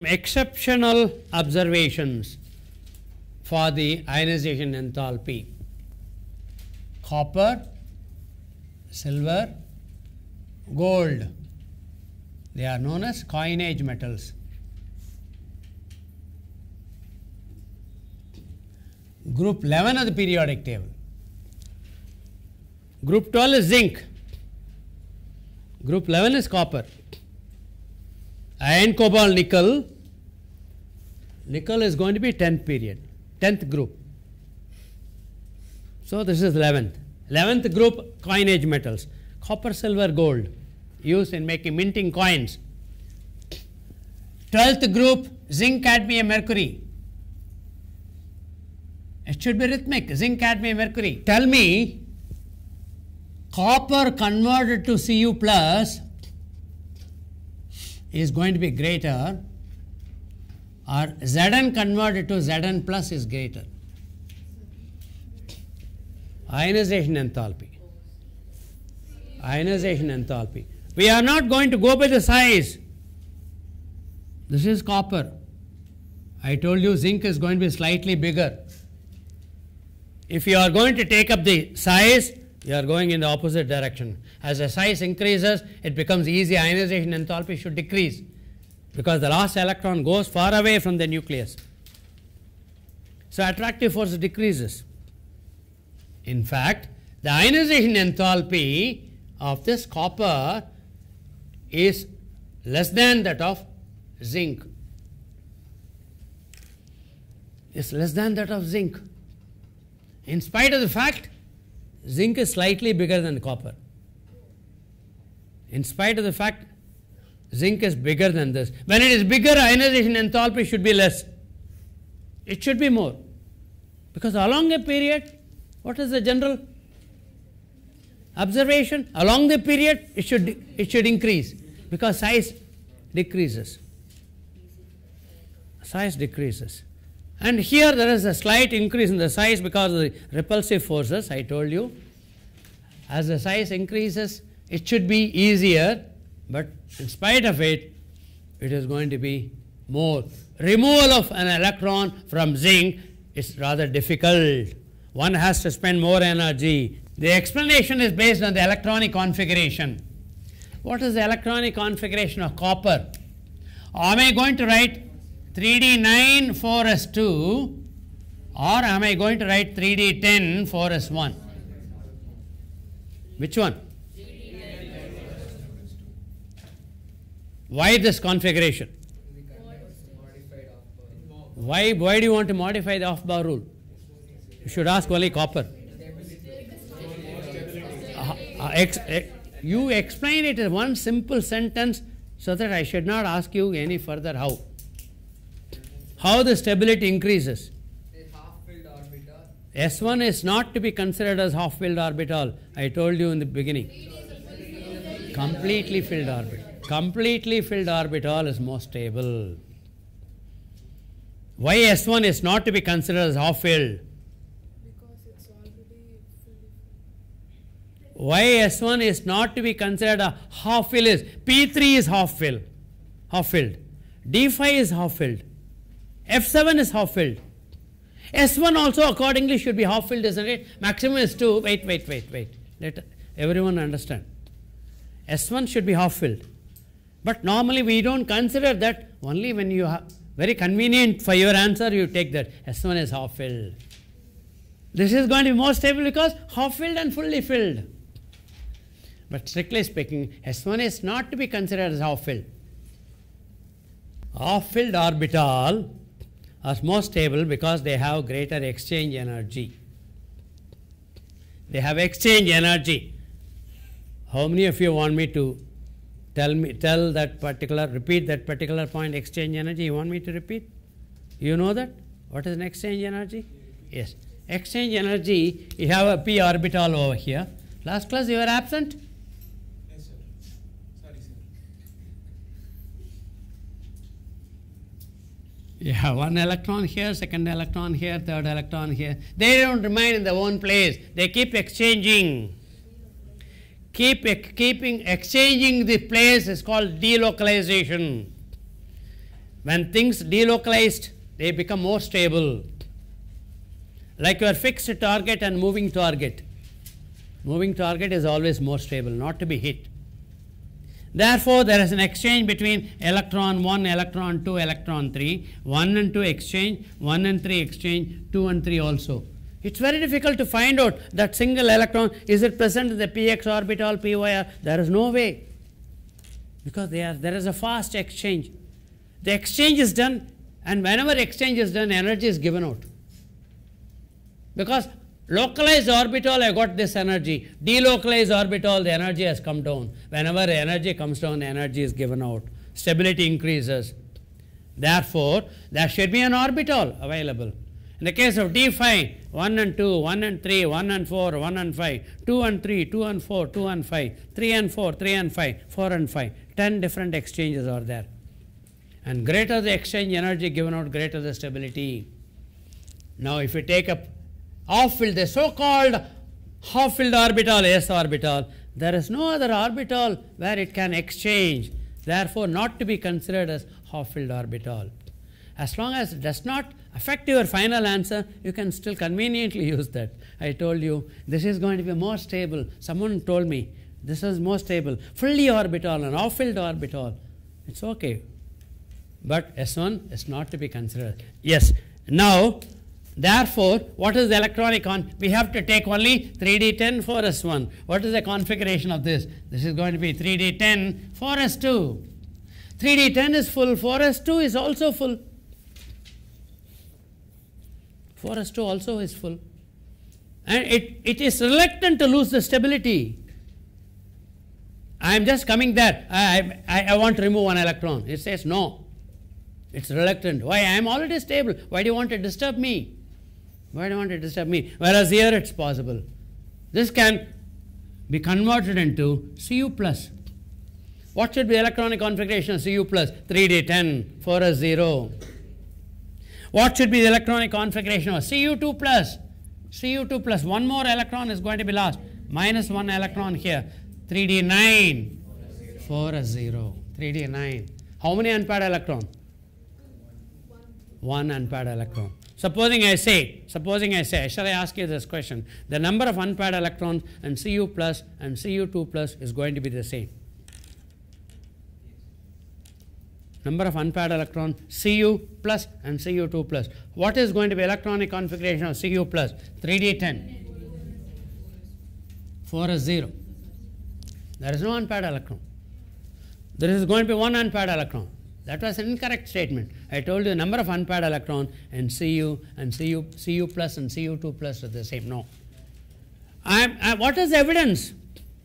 Exceptional observations for the ionization enthalpy. Copper, silver, gold, they are known as coinage metals. Group 11 of the periodic table. Group 12 is zinc. Group 11 is copper. Iron, cobalt, nickel. Nickel is going to be 10th period, 10th group. So, this is 11th. 11th group coinage metals. Copper, silver, gold used in minting coins. 12th group zinc, cadmium, mercury. It should be rhythmic. Zinc, cadmium, mercury. Tell me, copper converted to Cu plus is going to be greater, or Zn converted to Zn plus is greater. Ionization enthalpy. Ionization enthalpy. We are not going to go by the size. This is copper. I told you zinc is going to be slightly bigger. If you are going to take up the size, you are going in the opposite direction. As the size increases, it becomes easy. Ionization enthalpy should decrease because the last electron goes far away from the nucleus. So, attractive force decreases. In fact, the ionization enthalpy of this copper is less than that of zinc. Is less than that of zinc. In spite of the fact, zinc is slightly bigger than copper. In spite of the fact, zinc is bigger than this. When it is bigger, ionization enthalpy should be less. It should be more. Because along a period, what is the general observation? Along the period, it should increase because size decreases. Size decreases. And here there is a slight increase in the size because of the repulsive forces, I told you. As the size increases, it should be easier, but in spite of it, it is going to be more. Removal of an electron from zinc is rather difficult. One has to spend more energy. The explanation is based on the electronic configuration. What is the electronic configuration of copper? Am I going to write 3d9 4s2 or am I going to write 3d10 4s1? Which one? Why this configuration? Why do you want to modify the Aufbau rule? You should ask only copper. You explain it in one simple sentence so that I should not ask you any further how. How the stability increases. Half-filled orbital. S1 is not to be considered as half-filled orbital. I told you in the beginning. Completely filled orbital. Completely filled orbital is more stable. Why S1 is not to be considered as half-filled? Because it's already fully. Why S1 is not to be considered a half-filled is P3 is half-filled. D5 is half-filled. F7 is half-filled. S1 also accordingly should be half-filled, isn't it? Maximum is 2. Wait. Let everyone understand. S1 should be half-filled. But normally we don't consider that. Only when you have very convenient for your answer, you take that. S1 is half-filled. This is going to be more stable because half-filled and fully filled. But strictly speaking, S1 is not to be considered as half-filled. Half-filled orbital are more stable because they have greater exchange energy. They have exchange energy. How many of you want me to repeat that particular point, exchange energy? You want me to repeat? You know that? What is an exchange energy? Yes. Exchange energy, you have a p orbital over here. Last class you were absent? Yes, sir. Sorry, sir. You have one electron here, second electron here, third electron here. They don't remain in their own place. They keep exchanging. Keeping exchanging the place is called delocalization. When things delocalized, they become more stable. Like your fixed target and moving target. Moving target is always more stable, not to be hit. Therefore, there is an exchange between electron 1, electron 2, electron 3. 1 and 2 exchange, 1 and 3 exchange, 2 and 3 also. It's very difficult to find out that single electron, is it present in the px orbital, py? There is no way. Because there is a fast exchange. The exchange is done, and whenever exchange is done, energy is given out. Because localized orbital, I got this energy. Delocalized orbital, the energy has come down. Whenever energy comes down, energy is given out. Stability increases. Therefore, there should be an orbital available. In the case of d phi, 1 and 2, 1 and 3, 1 and 4, 1 and 5, 2 and 3, 2 and 4, 2 and 5, 3 and 4, 3 and 5, 4 and 5. 10 different exchanges are there. And greater the exchange energy given out, greater the stability. Now, if you take up half-filled, the so-called half-filled orbital, s orbital, there is no other orbital where it can exchange. Therefore, not to be considered as half-filled orbital. As long as it does not affect your final answer, you can still conveniently use that. I told you, this is going to be more stable. Someone told me, this is more stable. Fully orbital and half-filled orbital. It's okay. But S1 is not to be considered. Yes. Now, therefore, what is the electronic we have to take only 3d10 for S1. What is the configuration of this? This is going to be 3d10 for S2. 3d10 is full, 4s2 is also full. 4s2 also is full. And it is reluctant to lose the stability. I am just coming there. I want to remove one electron. It says no. It's reluctant. Why? I am already stable. Why do you want to disturb me? Why do you want to disturb me? Whereas here it's possible. This can be converted into Cu plus. What should be the electronic configuration of Cu plus? 3d10, 4s0. What should be the electronic configuration of Cu2 plus? Cu2 plus, one more electron is going to be lost. Minus one electron here. 3d9, 4s0. 3d9. How many unpaired electron? One unpaired electron. Supposing I say, shall I ask you this question? The number of unpaired electrons and Cu plus and Cu2 plus is going to be the same. Number of unpaired electrons, Cu plus and Cu2 plus. What is going to be electronic configuration of Cu plus? 3d10. 4s0. There is no unpaired electron. There is going to be one unpaired electron. That was an incorrect statement. I told you the number of unpaired electrons and Cu plus and Cu2 plus are the same. No. What is the evidence?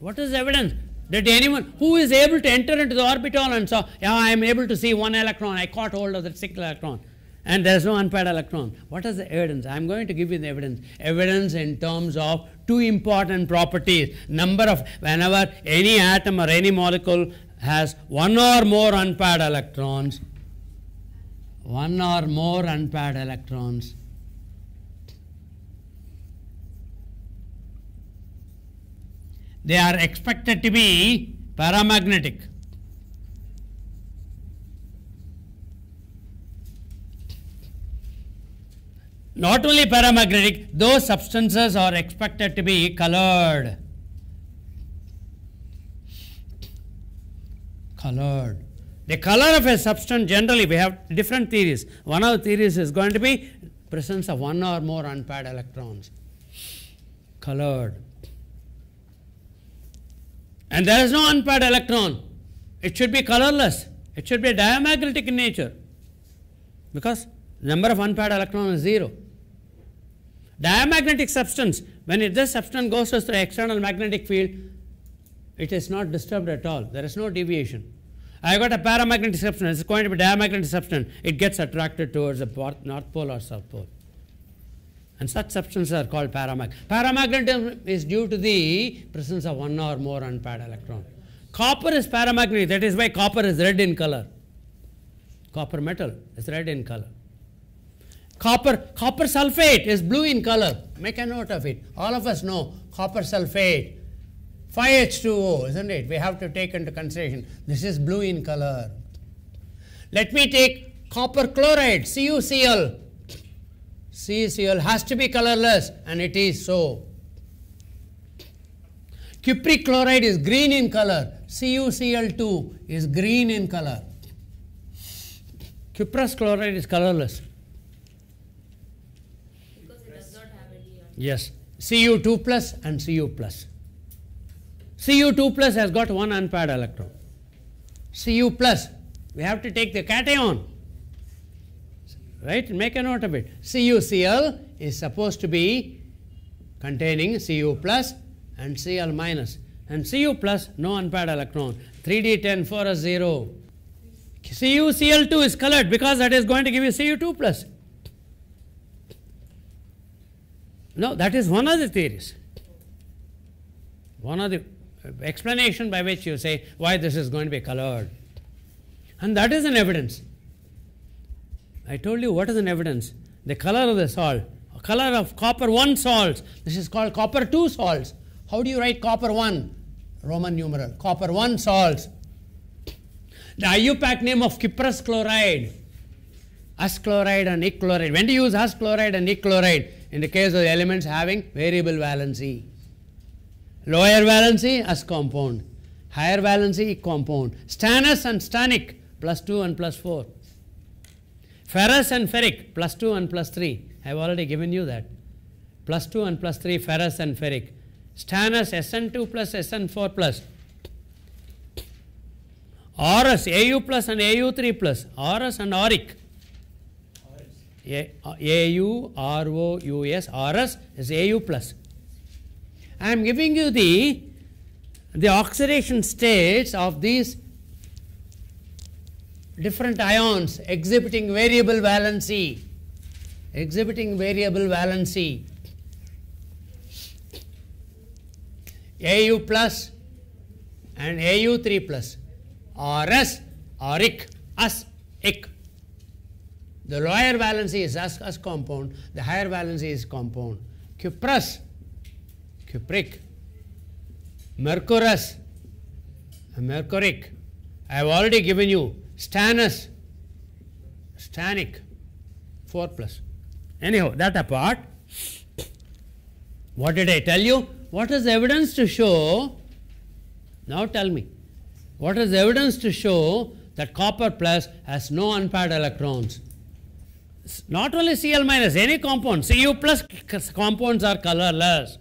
What is the evidence? Did anyone who is able to enter into the orbital and saw, yeah, I am able to see one electron, I caught hold of that single electron, and there is no unpaired electron. What is the evidence? I am going to give you the evidence. Evidence in terms of two important properties. Number of, whenever any atom or any molecule has one or more unpaired electrons, they are expected to be paramagnetic. Not only paramagnetic, those substances are expected to be colored. The color of a substance, generally we have different theories. One of the theories is going to be presence of one or more unpaired electrons. Colored. And there is no unpaired electron. It should be colorless. It should be diamagnetic in nature. Because the number of unpaired electrons is 0. Diamagnetic substance, when this substance goes through the external magnetic field, it is not disturbed at all. There is no deviation. I got a paramagnetic substance. It's going to be diamagnetic substance. It gets attracted towards the north pole or south pole. And such substances are called paramagnetic. Paramagnetism is due to the presence of one or more unpaired electron. Copper is paramagnetic. That is why copper is red in color. Copper metal is red in color. Copper sulfate is blue in color. Make a note of it. All of us know copper sulfate. 5H2O, isn't it? We have to take into consideration. This is blue in color. Let me take Copper chloride, CuCl. CuCl has to be colorless, and it is so. Cupric chloride is green in color. CuCl2 is green in color. Cuprous chloride is colorless. Because it does not have any. Yes. Cu2 plus and Cu plus. Cu2 plus has got one unpaired electron. Cu plus, we have to take the cation. Right? Make a note of it. CuCl is supposed to be containing Cu plus and Cl minus. And Cu plus, no unpaired electron. 3d10, 4s0. CuCl2 is colored because that is going to give you Cu2 plus. No, that is one of the theories. One of the explanation by which you say why this is going to be colored. And that is an evidence. I told you what is an evidence. The color of the salt, color of copper 1 salts. This is called copper 2 salts. How do you write copper 1? Roman numeral. Copper 1 salts. The IUPAC name of cuprous chloride. Us chloride and Ic chloride. When do you use us chloride and Ic chloride? In the case of the elements having variable valency. Lower valency, us compound. Higher valency, Ic compound. Stannous and stannic, +2 and +4. Ferrous and ferric, +2 and +3. I have already given you that. +2 and +3, ferrous and ferric. Stannous, Sn2 plus Sn4 plus. Aurous, Au plus and Au3 plus. Aurous and auric. AuRous, aurous is Au plus. I am giving you the oxidation states of these different ions exhibiting variable valency. Au plus and Au3 plus. Aurous, auric, us, ic. The lower valency is us compound, the higher valency is compound. Cuprous, cupric. Mercurous, mercuric. I have already given you. Stannous, stannic, 4 plus. Anyhow, that apart, what did I tell you? What is the evidence to show? Now tell me. What is the evidence to show that copper plus has no unpaired electrons? Not only Cl minus, any compound. Cu plus compounds are colorless.